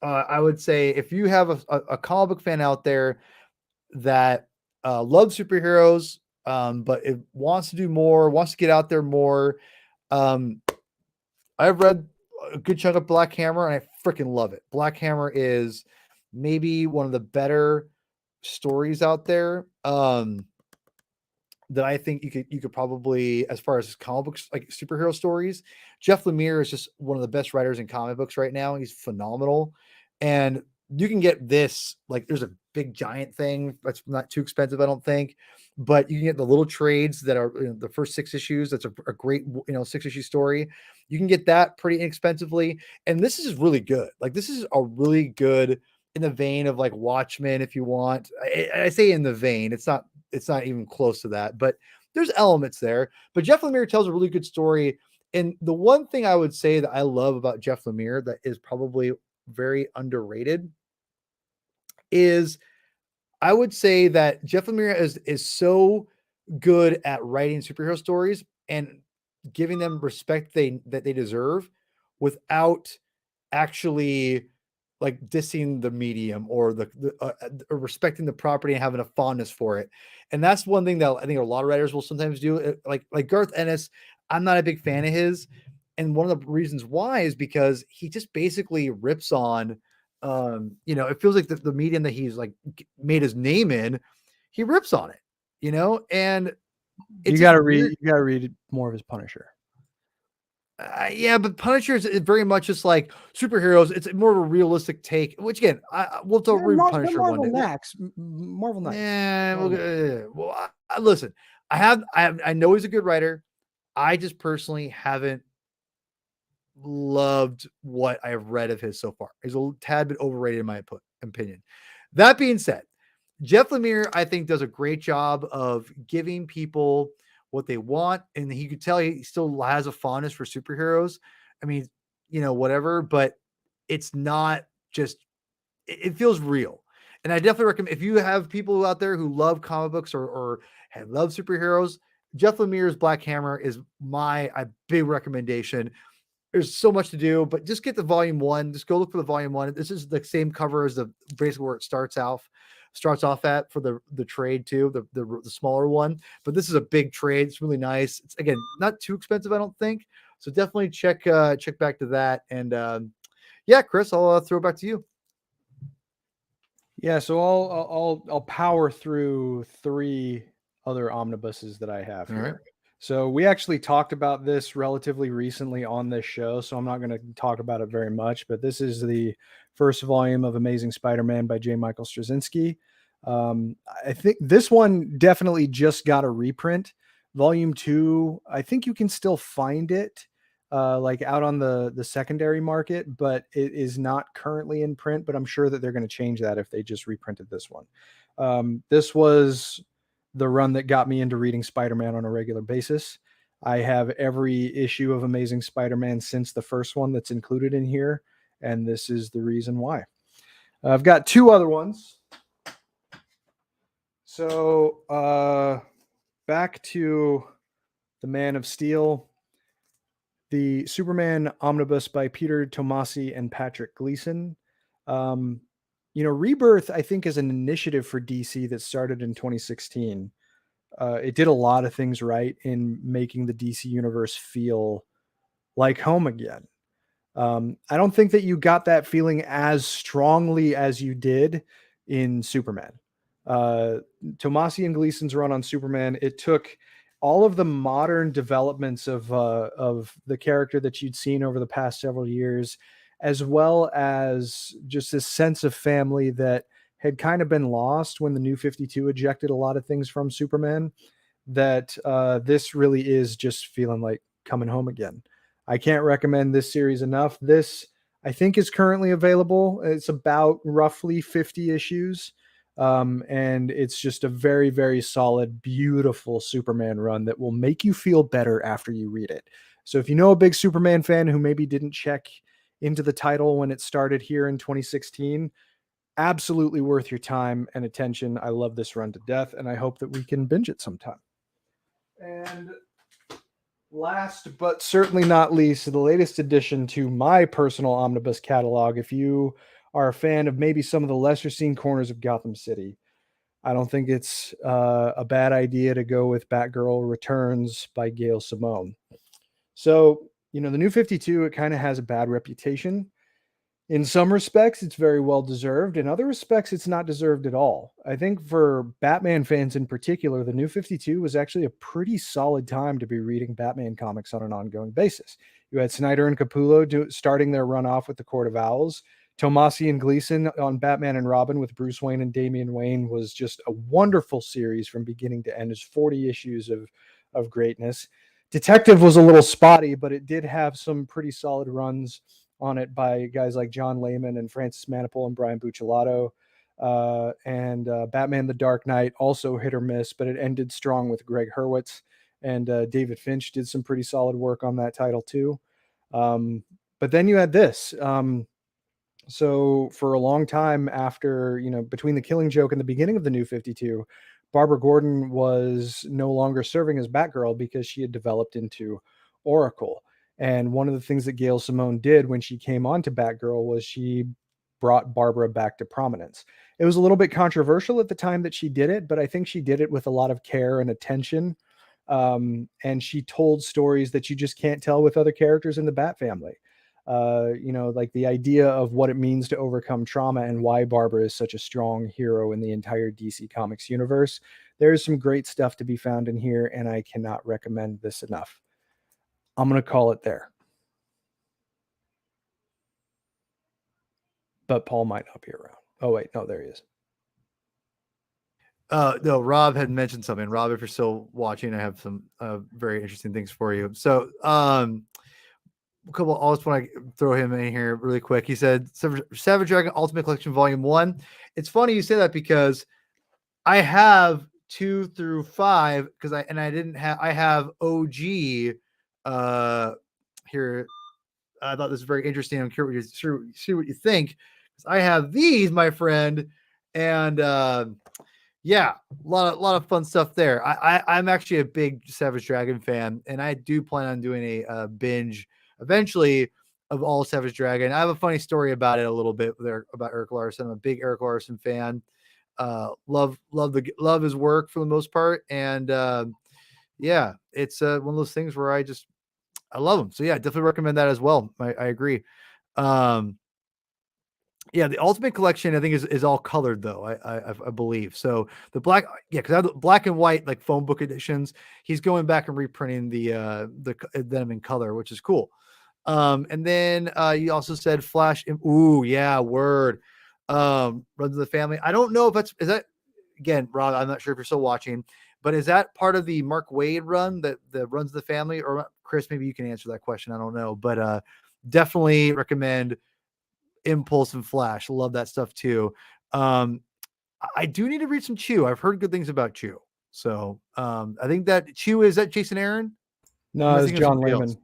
I would say, if you have a comic book fan out there that loves superheroes, but it wants to do more, wants to get out there more. I've read a good chunk of Black Hammer, and I freaking love it. Black Hammer is maybe one of the better stories out there. That I think you could probably, as far as comic books, like superhero stories, Jeff Lemire is just one of the best writers in comic books right now. He's phenomenal, and you can get this, like, there's a big giant thing that's not too expensive, I don't think, but you can get the little trades that are, the first 6 issues. That's a great 6 issue story. You can get that pretty inexpensively, and this is really good. Like, this is a really good, in the vein of like Watchmen, if you want. I say in the vein, it's not even close to that, but there's elements there. But Jeff Lemire tells a really good story. And the one thing I would say that I love about Jeff Lemire that is probably very underrated is, I would say that Jeff Lemire is so good at writing superhero stories and giving them respect that they deserve, without actually like dissing the medium or or respecting the property and having a fondness for it. And that's one thing that I think a lot of writers will sometimes do. Like Garth Ennis, I'm not a big fan of his, and one of the reasons why is because he just basically rips on, it feels like the medium that he's like made his name in, he rips on it, and you got to read more of his Punisher. Yeah, but Punisher is very much just like superheroes. It's more of a realistic take, which again, we'll talk read Punisher one day. Marvel Knights. Yeah, listen, I know he's a good writer. I just personally haven't loved what I've read of his so far. He's a tad bit overrated in my opinion. That being said, Jeff Lemire, I think, does a great job of giving people what they want, and he could tell he still has a fondness for superheroes. I mean, whatever, but it's not just, it feels real. And I definitely recommend, if you have people out there who love comic books or have loved superheroes, Jeff Lemire's Black Hammer is my big recommendation. There's so much to do, but just get the volume 1. Just go look for the volume 1. This is the same cover as basically where it starts off at for the trade too, the smaller one. But this is a big trade. It's really nice. It's, again, not too expensive, I don't think. So definitely check back to that. And yeah, Chris, I'll throw it back to you. Yeah, so I'll power through 3 other omnibuses that I have here. Right. So we actually talked about this relatively recently on this show, so I'm not going to talk about it very much, but this is the first volume of Amazing Spider-Man by J. Michael Straczynski. I think this one definitely just got a reprint. Volume 2, I think you can still find it like out on the secondary market, but it is not currently in print, but I'm sure that they're going to change that if they just reprinted this one. This was the run that got me into reading Spider-Man on a regular basis. I have every issue of Amazing Spider-Man since the first one that's included in here, and this is the reason why. I've got 2 other ones. So back to the Man of Steel, the Superman omnibus by Peter Tomasi and Patrick Gleason. Rebirth, I think, is an initiative for DC that started in 2016. It did a lot of things right in making the DC universe feel like home again. I don't think that you got that feeling as strongly as you did in Superman. Tomasi and Gleason's run on Superman, it took all of the modern developments of the character that you'd seen over the past several years, as well as just this sense of family that had kind of been lost when the New 52 ejected a lot of things from Superman, that this really is just feeling like coming home again. I can't recommend this series enough. This, I think, is currently available. It's about roughly 50 issues. And it's just a very, very solid, beautiful Superman run that will make you feel better after you read it. So if you know a big Superman fan who maybe didn't check into the title when it started here in 2016, absolutely worth your time and attention. I love this run to death, and I hope that we can binge it sometime. And last but certainly not least, the latest addition to my personal omnibus catalog, if you are a fan of maybe some of the lesser seen corners of Gotham City, I don't think it's a bad idea to go with Batgirl Returns by Gail Simone. So, the New 52, it kind of has a bad reputation. In some respects, it's very well deserved. In other respects, it's not deserved at all. I think for Batman fans in particular, the New 52 was actually a pretty solid time to be reading Batman comics on an ongoing basis. You had Snyder and Capullo starting their run off with the Court of Owls. Tomasi and Gleason on Batman and Robin with Bruce Wayne and Damian Wayne was just a wonderful series from beginning to end. It's 40 issues of greatness. Detective was a little spotty, but it did have some pretty solid runs on it by guys like John Layman and Francis Manapul and Brian Buccellato. And Batman the Dark Knight also hit or miss, but it ended strong with Greg Hurwitz. And David Finch did some pretty solid work on that title too. But then you had this. So for a long time after, between the Killing Joke and the beginning of the New 52, Barbara Gordon was no longer serving as Batgirl because she had developed into Oracle. And one of the things that Gail Simone did when she came on to Batgirl was she brought Barbara back to prominence. It was a little bit controversial at the time that she did it, but I think she did it with a lot of care and attention. And she told stories that you just can't tell with other characters in the Bat family. Like the idea of what it means to overcome trauma and why Barbara is such a strong hero in the entire DC Comics universe. There's some great stuff to be found in here, and I cannot recommend this enough. I'm going to call it there. But Paul might not be around. Oh, wait. No, there he is. No, Rob had mentioned something. Rob, if you're still watching, I have some very interesting things for you. So, I just want to throw him in here really quick. He said Savage Dragon Ultimate Collection Volume 1. It's funny you say that because I have 2 through 5 I have OG here. I thought this was very interesting. I'm curious to see what you think. I have these, my friend, and yeah, a lot of fun stuff there. I'm actually a big Savage Dragon fan, and I do plan on doing a binge eventually of all Savage Dragon. I have a funny story about it a little bit there about Erik Larsen. I'm a big Erik Larsen fan. Love his work for the most part, and yeah, it's one of those things where I love him. So yeah, definitely recommend that as well. I agree. Yeah, the Ultimate Collection I think is all colored though. I believe so. The black, yeah, because I have the black and white like phone book editions. He's going back and reprinting them in color, which is cool. And then you also said Flash. Ooh, yeah, word. Runs of the Family. I don't know if is that again, Rob. I'm not sure if you're still watching, but is that part of the Mark Waid run that Runs of the Family? Or Chris, maybe you can answer that question. I don't know, but definitely recommend Impulse and Flash. Love that stuff too. I do need to read some Chew. I've heard good things about Chew. So I think that Chew is that Jason Aaron? No, it's John Layman.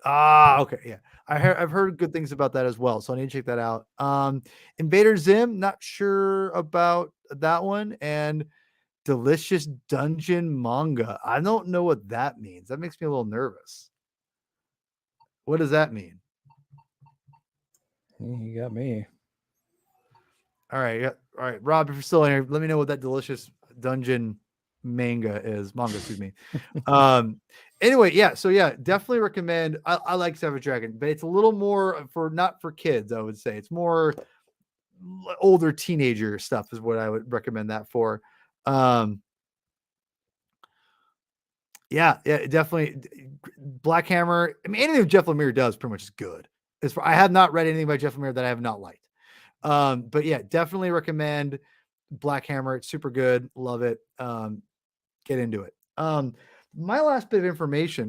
Okay, yeah. I've heard good things about that as well, so I need to check that out. Invader Zim, not sure about that one, and Delicious Dungeon Manga. I don't know what that means. That makes me a little nervous. What does that mean? You got me. All right, yeah. All right, Rob, if you're still in here, let me know what that Delicious Dungeon manga is. Manga, excuse me. Anyway, yeah. So yeah, definitely recommend. I like Savage Dragon, but it's a little more not for kids. I would say it's more older teenager stuff is what I would recommend that for. Yeah, definitely. Black Hammer. I mean, anything Jeff Lemire does pretty much is good. I have not read anything by Jeff Lemire that I have not liked. But yeah, definitely recommend Black Hammer. It's super good. Love it. Get into it. My last bit of information,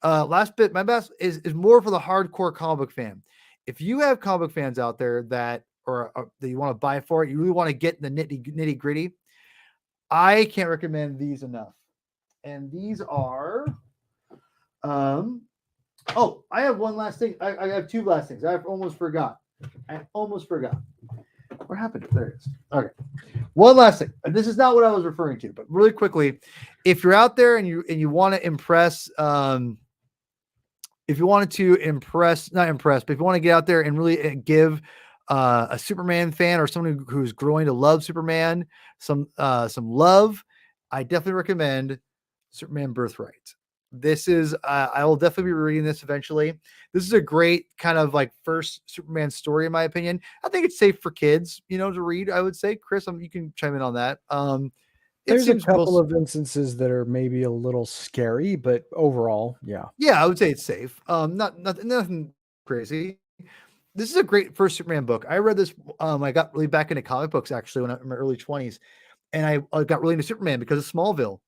my best is more for the hardcore comic book fan. If you have comic book fans out there that you want to buy for it, you really want to get in the nitty gritty, I can't recommend these enough. And these are, I have one last thing. I have two last things. I almost forgot. What happened? There it is. Okay. One last thing. This is not what I was referring to, but really quickly, if you're out there and you want to impress, if you wanted to impress, not impress, but if you want to get out there and really give a Superman fan or someone who's growing to love Superman, some love, I definitely recommend Superman Birthright. This is I will definitely be reading this eventually. This is a great kind of like first Superman story in my opinion. I think it's safe for kids, to read. I would say, Chris, you can chime in on that. It There's a seems couple most, of instances that are maybe a little scary, but overall, yeah. yeah, I would say it's safe. Nothing crazy. This is a great first Superman book. I read this. I got really back into comic books actually when I was in my early 20s, and I got really into Superman because of Smallville.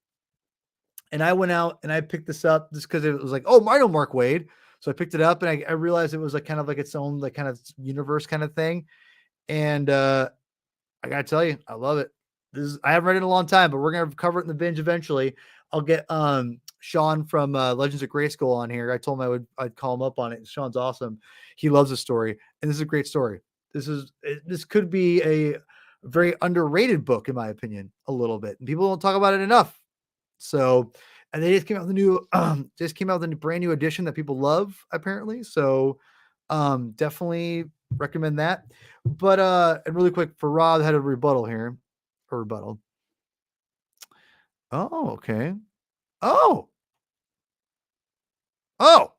And I went out and I picked this up just because it was like, oh, I know Mark Wade. So I picked it up and I realized it was like kind of like its own like kind of universe kind of thing. And I gotta tell you, I love it. I haven't read it in a long time, but we're gonna cover it in the binge eventually. I'll get Sean from Legends of Grayskull on here. I told him I'd call him up on it. Sean's awesome. He loves the story, and this is a great story. This could be a very underrated book in my opinion, a little bit. And people don't talk about it enough. So, and they just came out with the new brand new edition that people love apparently. So, definitely recommend that. But and really quick for Rob had a rebuttal here. A rebuttal. Oh, okay. Oh. Oh,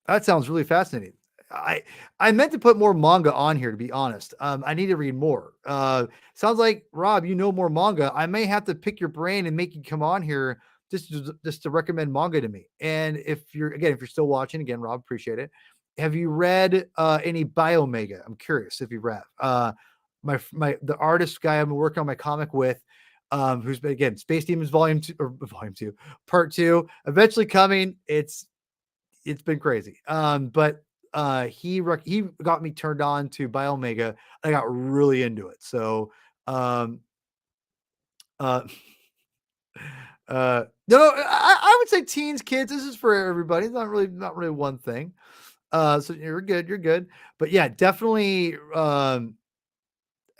that sounds really fascinating. I meant to put more manga on here to be honest. I need to read more. Sounds like Rob, you know more manga. I may have to pick your brain and make you come on here just to recommend manga to me. And if you're still watching, again, Rob, appreciate it. Have you read any Biomega? I'm curious if you read. The artist guy I've been working on my comic with, who's been again Space Demons Volume 2 or Volume 2, Part 2, eventually coming. It's been crazy. But he got me turned on to Biomega. I got really into it. So uh no, I would say teens, kids. This is for everybody. It's not really one thing. So you're good. But yeah, definitely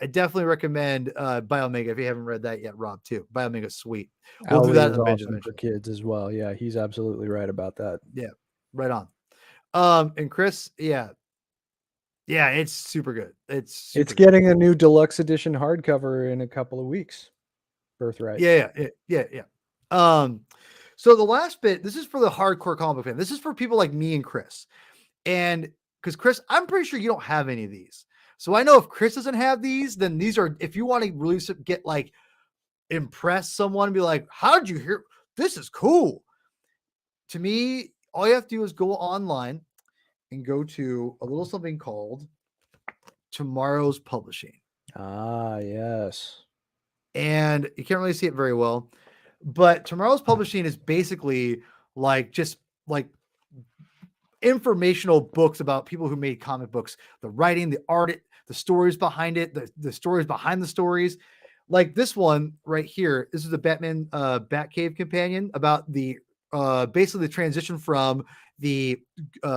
I definitely recommend Biomega if you haven't read that yet, Rob, too. Biomega's sweet. We'll do Owly that in is the binge awesome for eventually. kids as well. Yeah, he's absolutely right about that. Yeah, right on. And Chris, yeah, it's super good. It's It's super good. getting a new deluxe edition hardcover in a couple of weeks. Birthright. Yeah. So the last bit, this is for the hardcore comic book fan. This is for people like me and Chris. And because Chris, I'm pretty sure you don't have any of these. So I know if Chris doesn't have these, then these are, if you want to really get like impress someone and be like, how did you hear? This is cool. To me, all you have to do is go online and go to a little something called Tomorrow's Publishing. Ah, yes. And you can't really see it very well, but Tomorrow's Publishing is basically like just like informational books about people who made comic books, the writing, the art, the stories behind it, the stories behind the stories. Like this one right here, this is the Batman Batcave companion about the basically the transition from the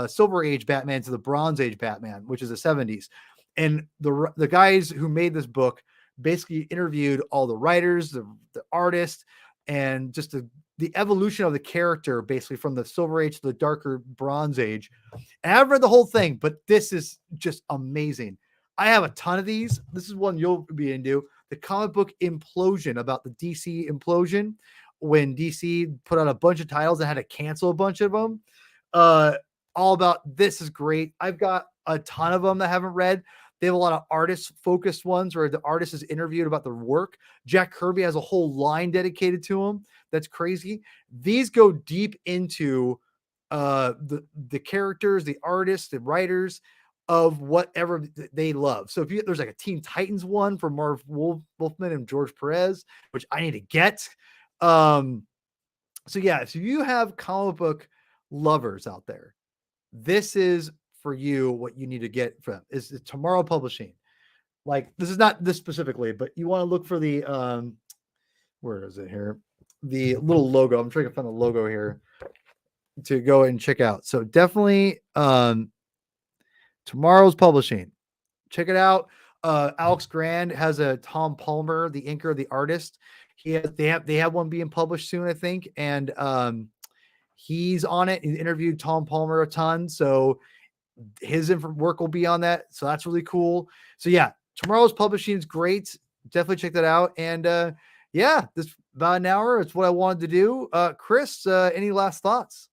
Silver Age Batman to the Bronze Age Batman, which is the 70s. And the guys who made this book basically interviewed all the writers, the artists, and just the evolution of the character basically from the Silver Age to the darker Bronze Age. And I've read the whole thing, but this is just amazing. I have a ton of these. This is one you'll be into. The comic book Implosion, about the DC implosion when DC put out a bunch of titles and had to cancel a bunch of them. All about this is great. I've got a ton of them that I haven't read. They have a lot of artist focused ones where the artist is interviewed about their work. Jack Kirby has a whole line dedicated to him. That's crazy. These go deep into the characters, the artists, the writers of whatever they love. So there's like a Teen Titans one for Marv Wolfman and George Perez, which I need to get. So yeah, if you have comic book lovers out there, this is for you. What you need to get from is Tomorrow Publishing. Like this is not this specifically, but you want to look for the where is it here? The little logo. I'm trying to find the logo here to go and check out. So definitely Tomorrow's Publishing. Check it out. Alex Grand has a Tom Palmer, the inker, the artist. They have one being published soon, I think, and he's on it. He interviewed Tom Palmer a ton, so his work will be on that. So that's really cool. So yeah, Tomorrow's Publishing is great. Definitely check that out. And yeah, this about an hour. It's what I wanted to do. Chris, any last thoughts?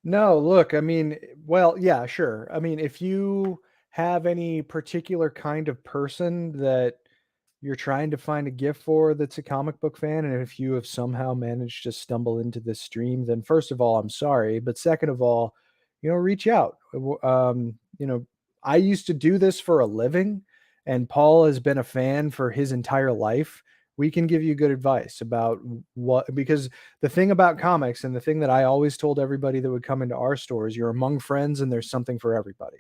No, look, I mean, well, yeah, sure. I mean, if you have any particular kind of person that you're trying to find a gift for that's a comic book fan, and if you have somehow managed to stumble into this stream, then first of all, I'm sorry. But second of all, reach out. I used to do this for a living, and Paul has been a fan for his entire life. We can give you good advice about what, because the thing about comics and the thing that I always told everybody that would come into our stores, you're among friends and there's something for everybody.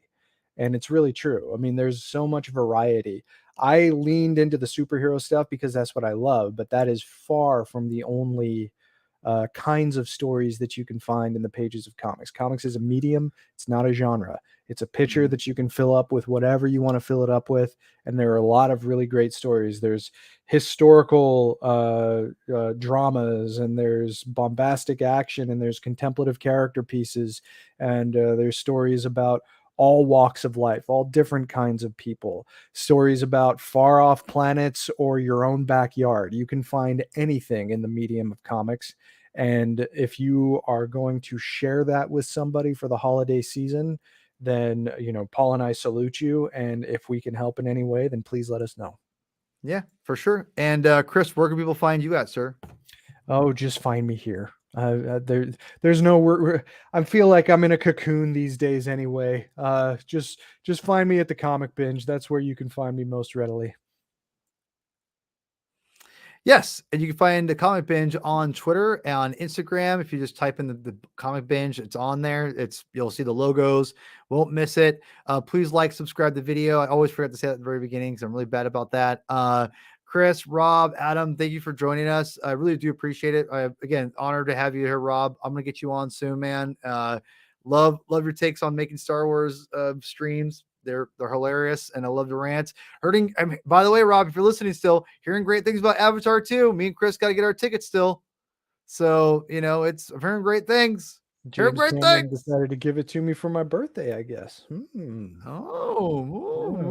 And it's really true. I mean, there's so much variety. I leaned into the superhero stuff because that's what I love, but that is far from the only kinds of stories that you can find in the pages of comics. Comics is a medium, it's not a genre. It's a pitcher that you can fill up with whatever you want to fill it up with. And there are a lot of really great stories. There's historical dramas, and there's bombastic action, and there's contemplative character pieces, and there's stories about all walks of life, all different kinds of people, stories about far off planets or your own backyard. You can find anything in the medium of comics. And if you are going to share that with somebody for the holiday season, then, Paul and I salute you. And if we can help in any way, then please let us know. Yeah, for sure. And Chris, where can people find you at, sir? Oh, just find me here. There's no I feel like I'm in a cocoon these days anyway. Just find me at the Comic Binge. That's where you can find me most readily. Yes, and you can find the Comic Binge on Twitter and on Instagram. If you just type in the Comic Binge, it's on there. You'll see the logos. Won't miss it. Please like, subscribe the video. I always forget to say that at the very beginning because I'm really bad about that. Chris, Rob, Adam, thank you for joining us. I really do appreciate it. Again, honored to have you here, Rob. I'm gonna get you on soon, man. Love your takes on making Star Wars streams. They're hilarious, and I love to rant. By the way, Rob, if you're listening still, hearing great things about Avatar 2. Me and Chris got to get our tickets still. So, it's hearing great things. Hearing James great Cameron things. decided to give it to me for my birthday, I guess.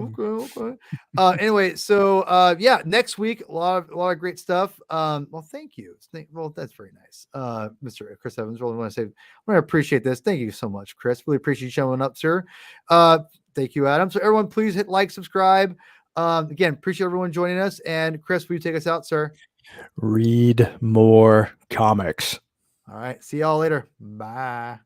Okay. Anyway, so yeah, next week, a lot of great stuff. Well, thank you. Well, that's very nice. Mr. Chris Evans, really want to say, I want to appreciate this. Thank you so much, Chris. Really appreciate you showing up, sir. Thank you, Adam. So everyone, please hit like, subscribe. Again, appreciate everyone joining us. And Chris, will you take us out, sir? Read more comics. All right. See y'all later. Bye.